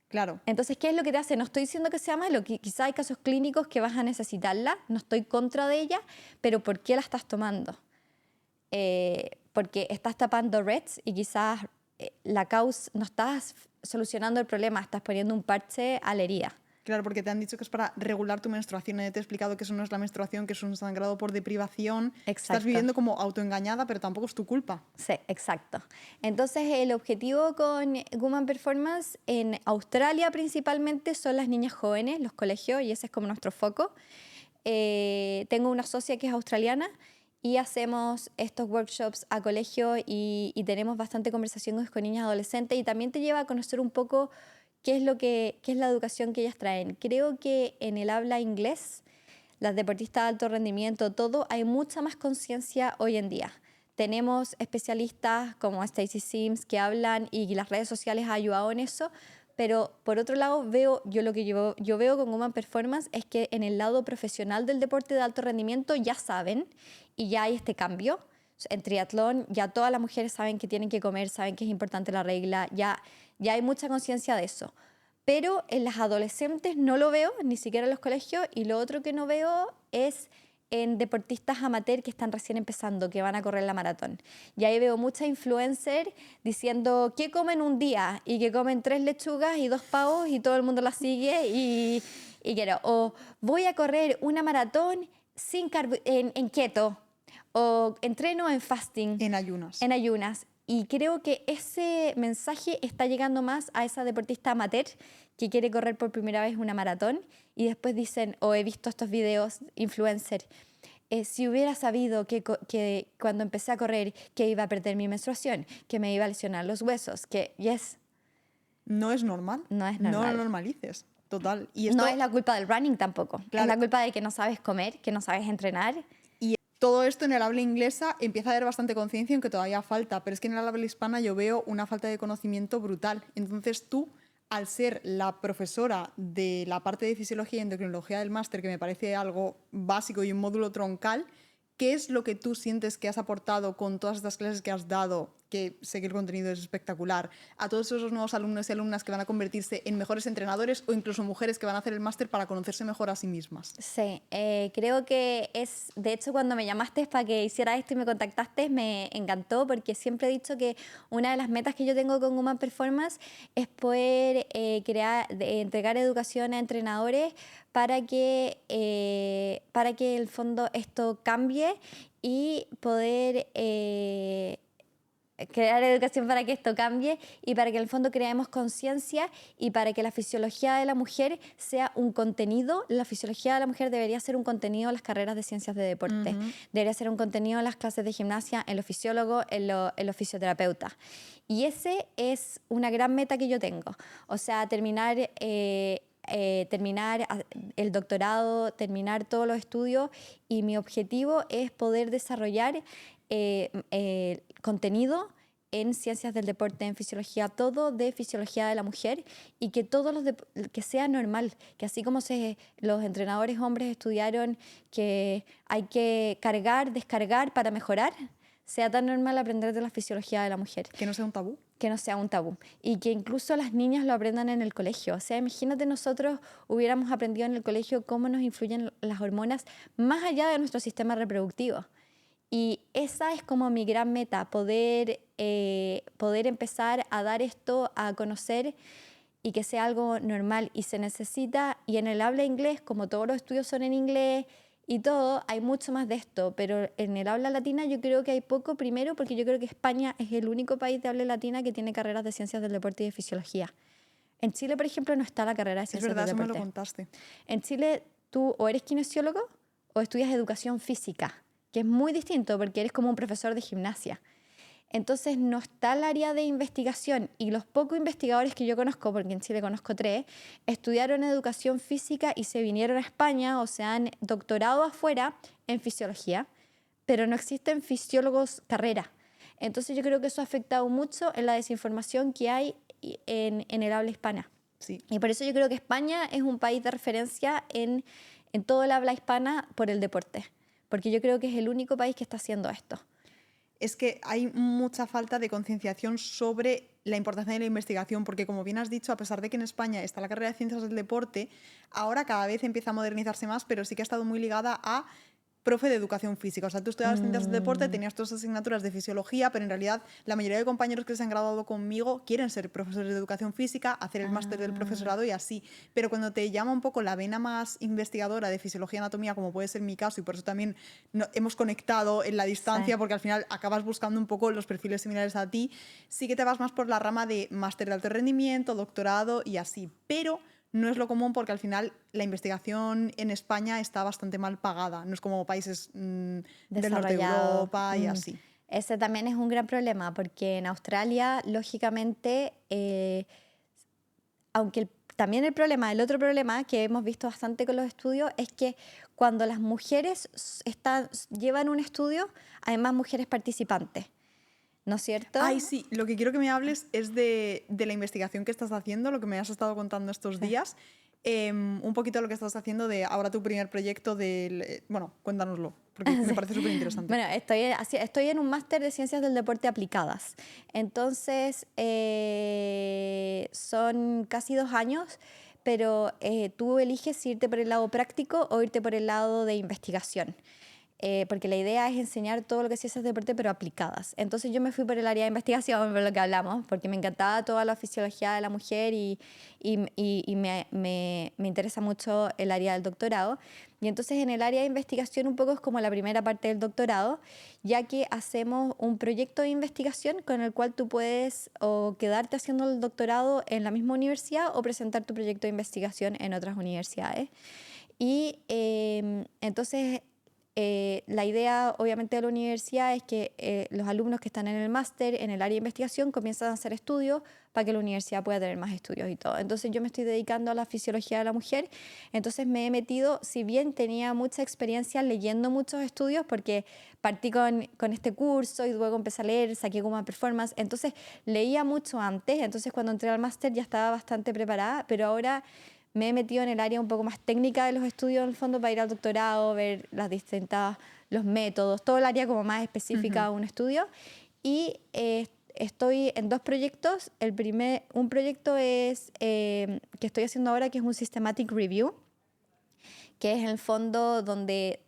Claro. Entonces, ¿qué es lo que te hace? No estoy diciendo que sea malo, quizá hay casos clínicos que vas a necesitarla, no estoy contra de ella, pero ¿por qué la estás tomando? Porque estás tapando REDS y quizás la causa, no estás solucionando el problema, estás poniendo un parche a la herida. Claro, porque te han dicho que es para regular tu menstruación. Te he explicado que eso no es la menstruación, que es un sangrado por deprivación. Exacto. Estás viviendo como autoengañada, pero tampoco es tu culpa. Sí, exacto. Entonces, el objetivo con Woman Performance en Australia principalmente son las niñas jóvenes, los colegios, y ese es como nuestro foco. Tengo una socia que es australiana y hacemos estos workshops a colegio y tenemos bastante conversaciones con niñas adolescentes y también te lleva a conocer un poco qué es la educación que ellas traen. Creo que en el habla inglés, las deportistas de alto rendimiento, todo, hay mucha más conciencia hoy en día. Tenemos especialistas como Stacy Sims que hablan y las redes sociales han ayudado en eso, pero por otro lado yo veo con Woman Performance es que en el lado profesional del deporte de alto rendimiento ya saben y ya hay este cambio. En triatlón ya todas las mujeres saben que tienen que comer, saben que es importante la regla, ya hay mucha conciencia de eso. Pero en las adolescentes no lo veo, ni siquiera en los colegios, y lo otro que no veo es en deportistas amateur que están recién empezando, que van a correr la maratón. Y ahí veo muchas influencers diciendo qué comen un día y que comen 3 lechugas y 2 pavos y todo el mundo las sigue y quiero. O voy a correr una maratón en keto o entreno en fasting. En ayunas. En ayunas. Y creo que ese mensaje está llegando más a esa deportista amateur que quiere correr por primera vez una maratón y después dicen, he visto estos videos, influencer, si hubiera sabido que cuando empecé a correr que iba a perder mi menstruación, que me iba a lesionar los huesos, No es normal. No es normal. No lo normalices. Total. Y no es la culpa del running tampoco. Claro. Es la culpa de que no sabes comer, que no sabes entrenar. Y todo esto en el habla inglesa empieza a haber bastante conciencia, aunque todavía falta, pero es que en el habla hispana yo veo una falta de conocimiento brutal. Entonces tú, al ser la profesora de la parte de fisiología y endocrinología del máster, que me parece algo básico y un módulo troncal, ¿qué es lo que tú sientes que has aportado con todas estas clases que has dado que sé que el contenido es espectacular, a todos esos nuevos alumnos y alumnas que van a convertirse en mejores entrenadores o incluso mujeres que van a hacer el máster para conocerse mejor a sí mismas? Sí, creo que de hecho cuando me llamaste para que hiciera esto y me contactaste, me encantó porque siempre he dicho que una de las metas que yo tengo con Human Performance es poder entregar educación a entrenadores para que en el fondo esto cambie y poder crear educación para que esto cambie y para que en el fondo creemos conciencia y para que la fisiología de la mujer sea un contenido. La fisiología de la mujer debería ser un contenido en las carreras de ciencias de deporte. Debería ser un contenido en las clases de gimnasia, en los fisiólogos, en los fisioterapeutas. Y ese es una gran meta que yo tengo. O sea, terminar el doctorado, terminar todos los estudios y mi objetivo es poder desarrollar contenido en ciencias del deporte, en fisiología, todo de fisiología de la mujer y que que sea normal, que así como los entrenadores hombres estudiaron que hay que cargar, descargar para mejorar, sea tan normal aprender de la fisiología de la mujer. Que no sea un tabú. Que no sea un tabú y que incluso las niñas lo aprendan en el colegio. O sea, imagínate nosotros hubiéramos aprendido en el colegio cómo nos influyen las hormonas más allá de nuestro sistema reproductivo. Y esa es como mi gran meta, poder empezar a dar esto a conocer y que sea algo normal. Y se necesita, y en el habla inglés, como todos los estudios son en inglés y todo, hay mucho más de esto. Pero en el habla latina yo creo que hay poco, primero porque yo creo que España es el único país de habla latina que tiene carreras de ciencias del deporte y de fisiología. En Chile, por ejemplo, no está la carrera de ciencias del deporte. Es verdad, eso me lo contaste. En Chile tú o eres kinesiólogo o estudias educación física, que es muy distinto porque eres como un profesor de gimnasia. Entonces no está el área de investigación y los pocos investigadores que yo conozco, porque en Chile conozco 3, estudiaron educación física y se vinieron a España o se han doctorado afuera en fisiología, pero no existen fisiólogos carrera. Entonces yo creo que eso ha afectado mucho en la desinformación que hay en el habla hispana. Sí. Y por eso yo creo que España es un país de referencia en todo el habla hispana por el deporte, porque yo creo que es el único país que está haciendo esto. Es que hay mucha falta de concienciación sobre la importancia de la investigación, porque como bien has dicho, a pesar de que en España está la carrera de Ciencias del Deporte, ahora cada vez empieza a modernizarse más, pero sí que ha estado muy ligada a profe de educación física. O sea, tú estudiabas ciencias del deporte, tenías todas asignaturas de fisiología, pero en realidad la mayoría de compañeros que se han graduado conmigo quieren ser profesores de educación física, hacer el máster del profesorado y así. Pero cuando te llama un poco la vena más investigadora de fisiología y anatomía, como puede ser mi caso, y por eso también hemos conectado en la distancia, porque al final acabas buscando un poco los perfiles similares a ti, sí que te vas más por la rama de máster de alto rendimiento, doctorado y así. Pero no es lo común porque al final la investigación en España está bastante mal pagada. No es como países del norte de Europa y así. Ese también es un gran problema porque en Australia, lógicamente, aunque también el otro problema que hemos visto bastante con los estudios es que cuando las mujeres llevan un estudio, hay más mujeres participantes. ¿No es cierto? Ay, sí. Lo que quiero que me hables es de la investigación que estás haciendo, lo que me has estado contando estos días. Un poquito lo que estás haciendo de ahora tu primer proyecto del... bueno, cuéntanoslo, porque me parece súper interesante. Bueno, estoy en un máster de Ciencias del Deporte aplicadas. Entonces, son casi 2 años, pero tú eliges si irte por el lado práctico o irte por el lado de investigación. Porque la idea es enseñar todo lo que es ciencias de deporte, pero aplicadas. Entonces yo me fui por el área de investigación, por lo que hablamos, porque me encantaba toda la fisiología de la mujer y me interesa mucho el área del doctorado. Y entonces en el área de investigación un poco es como la primera parte del doctorado, ya que hacemos un proyecto de investigación con el cual tú puedes o quedarte haciendo el doctorado en la misma universidad o presentar tu proyecto de investigación en otras universidades. Y entonces... la idea, obviamente, de la universidad es que los alumnos que están en el máster, en el área de investigación, comienzan a hacer estudios para que la universidad pueda tener más estudios y todo. Entonces, yo me estoy dedicando a la fisiología de la mujer. Entonces, me he metido, si bien tenía mucha experiencia leyendo muchos estudios, porque partí con este curso y luego empecé a leer, saqué Human Performance. Entonces, leía mucho antes. Entonces, cuando entré al máster ya estaba bastante preparada, pero ahora... me he metido en el área un poco más técnica de los estudios, en el fondo, para ir al doctorado, ver los métodos, todo el área como más específica de un estudio. Y estoy en 2 proyectos. Un proyecto es que estoy haciendo ahora, que es un Systematic Review, que es en el fondo donde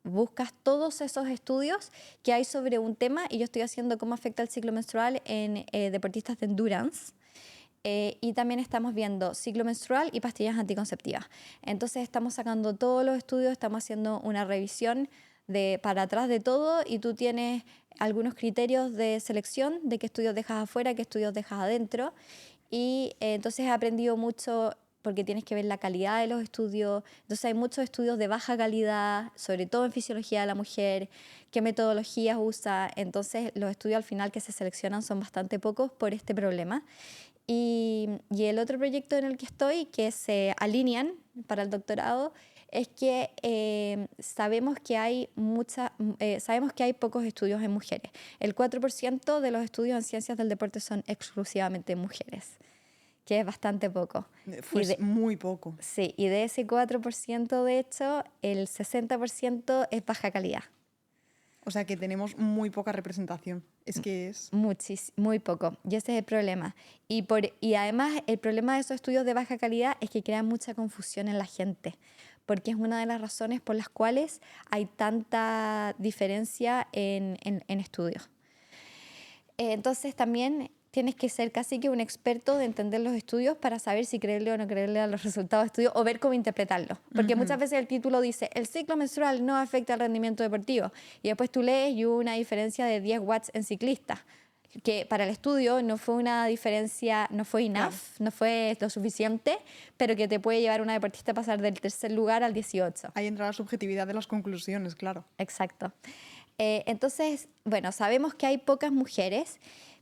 buscas todos esos estudios que hay sobre un tema, y yo estoy haciendo cómo afecta el ciclo menstrual en deportistas de endurance. Y también estamos viendo ciclo menstrual y pastillas anticonceptivas. Entonces estamos sacando todos los estudios, estamos haciendo una revisión para atrás de todo, y tú tienes algunos criterios de selección de qué estudios dejas afuera, qué estudios dejas adentro. Y entonces he aprendido mucho, porque tienes que ver la calidad de los estudios. Entonces hay muchos estudios de baja calidad, sobre todo en fisiología de la mujer, qué metodologías usa. Entonces los estudios al final que se seleccionan son bastante pocos por este problema. Y el otro proyecto en el que estoy, que se alinean para el doctorado, es que sabemos que hay pocos estudios en mujeres. El 4% de los estudios en ciencias del deporte son exclusivamente mujeres, que es bastante poco. Pues muy poco. Sí, y de ese 4%, de hecho, el 60% es baja calidad. O sea que tenemos muy poca representación. Es que es... Muy poco. Y ese es el problema. Y además el problema de esos estudios de baja calidad es que crean mucha confusión en la gente, porque es una de las razones por las cuales hay tanta diferencia en estudios. Entonces también tienes que ser casi que un experto de entender los estudios para saber si creerle o no creerle a los resultados de estudios, o ver cómo interpretarlos. Porque muchas veces el título dice, el ciclo menstrual no afecta al rendimiento deportivo. Y después tú lees y hubo una diferencia de 10 watts en ciclistas, que para el estudio no fue una diferencia, no fue enough, claro, no fue lo suficiente, pero que te puede llevar a una deportista a pasar del 3er lugar al 18. Ahí entra la subjetividad de las conclusiones, claro. Exacto. Entonces, bueno, sabemos que hay pocas mujeres,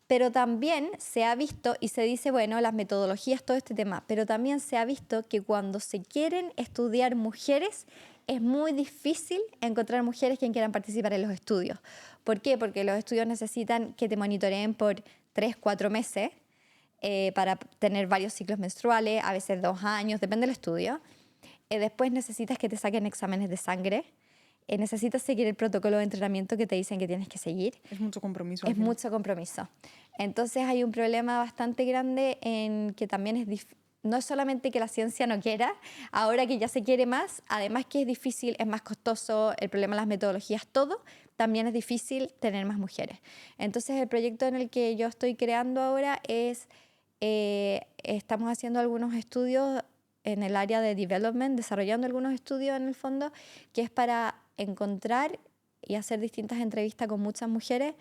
pero también se ha visto, y se dice, bueno, las metodologías, todo este tema, pero también se ha visto que cuando se quieren estudiar mujeres, es muy difícil encontrar mujeres que quieran participar en los estudios. ¿Por qué? Porque los estudios necesitan que te monitoreen por 3-4 meses para tener varios ciclos menstruales, a veces 2 años, depende del estudio. Después necesitas que te saquen exámenes de sangre. Necesitas seguir el protocolo de entrenamiento que te dicen que tienes que seguir. Es mucho compromiso. Es mucho compromiso. Entonces hay un problema bastante grande en que también no es solamente que la ciencia no quiera, ahora que ya se quiere más, además que es difícil, es más costoso, el problema de las metodologías, todo, también es difícil tener más mujeres. Entonces el proyecto en el que yo estoy creando ahora es, estamos haciendo algunos estudios en el área de development, desarrollando algunos estudios en el fondo, que es para encontrar y hacer distintas entrevistas con muchas mujeres,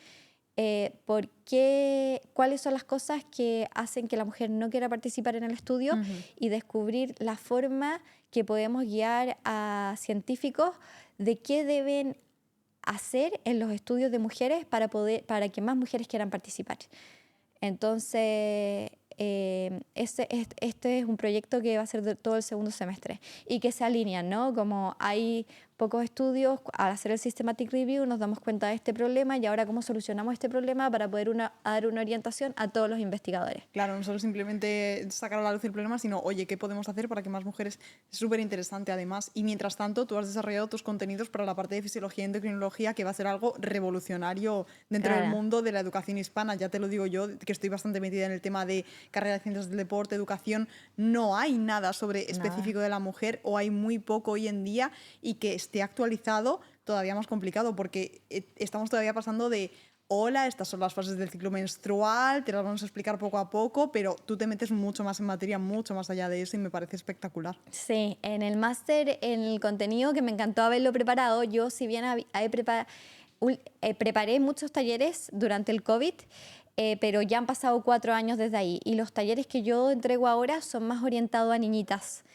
cuáles son las cosas que hacen que la mujer no quiera participar en el estudio, y descubrir la forma que podemos guiar a científicos de qué deben hacer en los estudios de mujeres para que más mujeres quieran participar. Entonces, este es un proyecto que va a ser de todo el segundo semestre y que se alinean, ¿no? Como hay pocos estudios, al hacer el Systematic Review nos damos cuenta de este problema, y ahora cómo solucionamos este problema para poder dar una orientación a todos los investigadores. Claro, no solo simplemente sacar a la luz el problema, sino, oye, ¿qué podemos hacer para que más mujeres? Es súper interesante además. Y mientras tanto, tú has desarrollado tus contenidos para la parte de fisiología y endocrinología, que va a ser algo revolucionario dentro del mundo de la educación hispana. Ya te lo digo yo, que estoy bastante metida en el tema de carrera de ciencias del deporte, educación. No hay nada específico de la mujer, o hay muy poco hoy en día, y que esté actualizado todavía más complicado, porque estamos todavía pasando de hola, estas son las fases del ciclo menstrual, te las vamos a explicar poco a poco, pero tú te metes mucho más en materia, mucho más allá de eso, y me parece espectacular. Sí, en el máster, en el contenido, que me encantó haberlo preparado, yo si bien preparé muchos talleres durante el COVID, pero ya han pasado 4 años desde ahí, y los talleres que yo entrego ahora son más orientados a niñitas.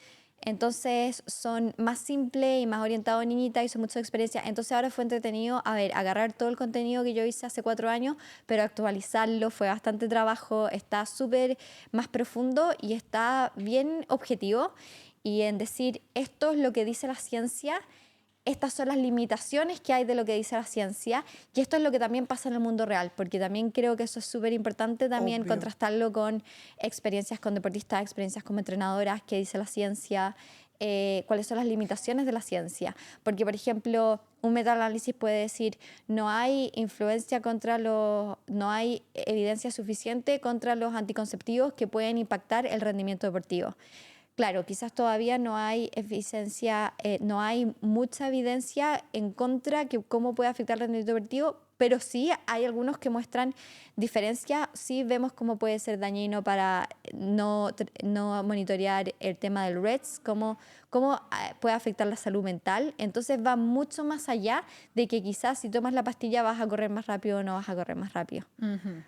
Entonces son más simples y más orientados a niñitas, y son mucha experiencia. Entonces ahora fue entretenido, agarrar todo el contenido que yo hice hace 4 años, pero actualizarlo, fue bastante trabajo, está súper más profundo y está bien objetivo, y en decir, esto es lo que dice la ciencia, estas son las limitaciones que hay de lo que dice la ciencia, y esto es lo que también pasa en el mundo real, porque también creo que eso es súper importante también. Obvio. Contrastarlo con experiencias con deportistas, experiencias como entrenadoras, qué dice la ciencia, cuáles son las limitaciones de la ciencia. Porque, por ejemplo, un metaanálisis puede decir no hay no hay evidencia suficiente contra los anticonceptivos que pueden impactar el rendimiento deportivo. Claro, quizás todavía no hay no hay mucha evidencia en contra que cómo puede afectar el rendimiento deportivo, pero sí hay algunos que muestran diferencia. Sí vemos cómo puede ser dañino para no monitorear el tema del REDS, cómo puede afectar la salud mental. Entonces va mucho más allá de que quizás si tomas la pastilla vas a correr más rápido o no vas a correr más rápido. Uh-huh.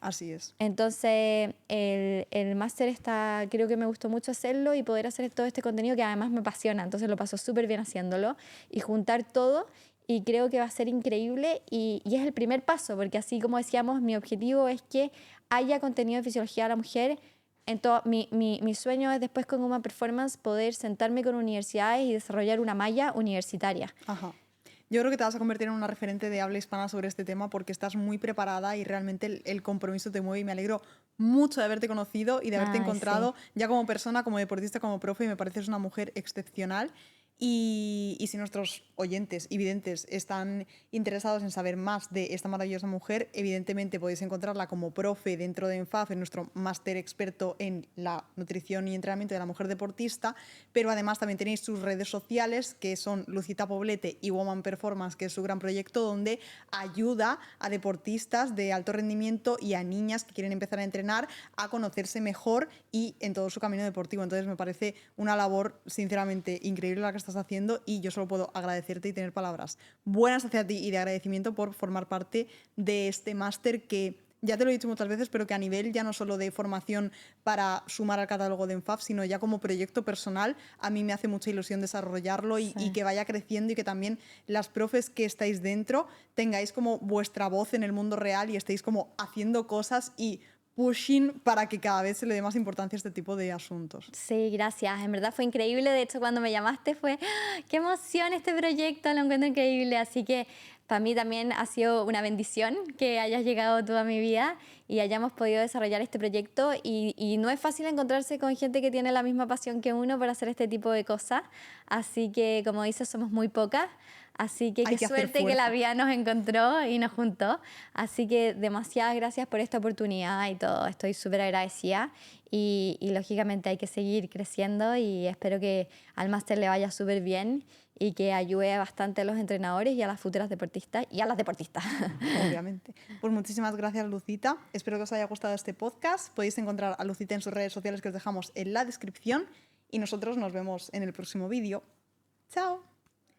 Así es. Entonces, el máster creo que me gustó mucho hacerlo y poder hacer todo este contenido que además me apasiona. Entonces lo paso súper bien haciéndolo y juntar todo, y creo que va a ser increíble y es el primer paso, porque así como decíamos, mi objetivo es que haya contenido de fisiología de la mujer. Mi sueño es después con Woman Performance poder sentarme con universidades y desarrollar una malla universitaria. Ajá. Yo creo que te vas a convertir en una referente de habla hispana sobre este tema porque estás muy preparada y realmente el compromiso te mueve, y me alegro mucho de haberte conocido y de haberte encontrado ya como persona, como deportista, como profe, y me pareces una mujer excepcional. Y si nuestros oyentes y videntes están interesados en saber más de esta maravillosa mujer, evidentemente podéis encontrarla como profe dentro de ENFAF, en nuestro máster experto en la nutrición y entrenamiento de la mujer deportista, pero además también tenéis sus redes sociales, que son Lucita Poblete y Woman Performance, que es su gran proyecto donde ayuda a deportistas de alto rendimiento y a niñas que quieren empezar a entrenar a conocerse mejor y en todo su camino deportivo. Entonces me parece una labor sinceramente increíble la que estás haciendo, y yo solo puedo agradecerte y tener palabras buenas hacia ti y de agradecimiento por formar parte de este máster que, ya te lo he dicho muchas veces, pero que a nivel ya no solo de formación para sumar al catálogo de ENFAF, sino ya como proyecto personal, a mí me hace mucha ilusión desarrollarlo y que vaya creciendo, y que también las profes que estáis dentro tengáis como vuestra voz en el mundo real y estéis como haciendo cosas y pushing para que cada vez se le dé más importancia a este tipo de asuntos. Sí, gracias. En verdad fue increíble. De hecho, cuando me llamaste fue, qué emoción este proyecto, lo encuentro increíble. Así que para mí también ha sido una bendición que hayas llegado toda mi vida y hayamos podido desarrollar este proyecto. Y no es fácil encontrarse con gente que tiene la misma pasión que uno para hacer este tipo de cosas. Así que, como dices, somos muy pocas. Así que qué suerte que la vida nos encontró y nos juntó. Así que demasiadas gracias por esta oportunidad y todo. Estoy súper agradecida y lógicamente hay que seguir creciendo, y espero que al máster le vaya súper bien y que ayude bastante a los entrenadores y a las futuras deportistas y a las deportistas. Obviamente. Pues muchísimas gracias, Lucita. Espero que os haya gustado este podcast. Podéis encontrar a Lucita en sus redes sociales, que os dejamos en la descripción, y nosotros nos vemos en el próximo vídeo. ¡Chao!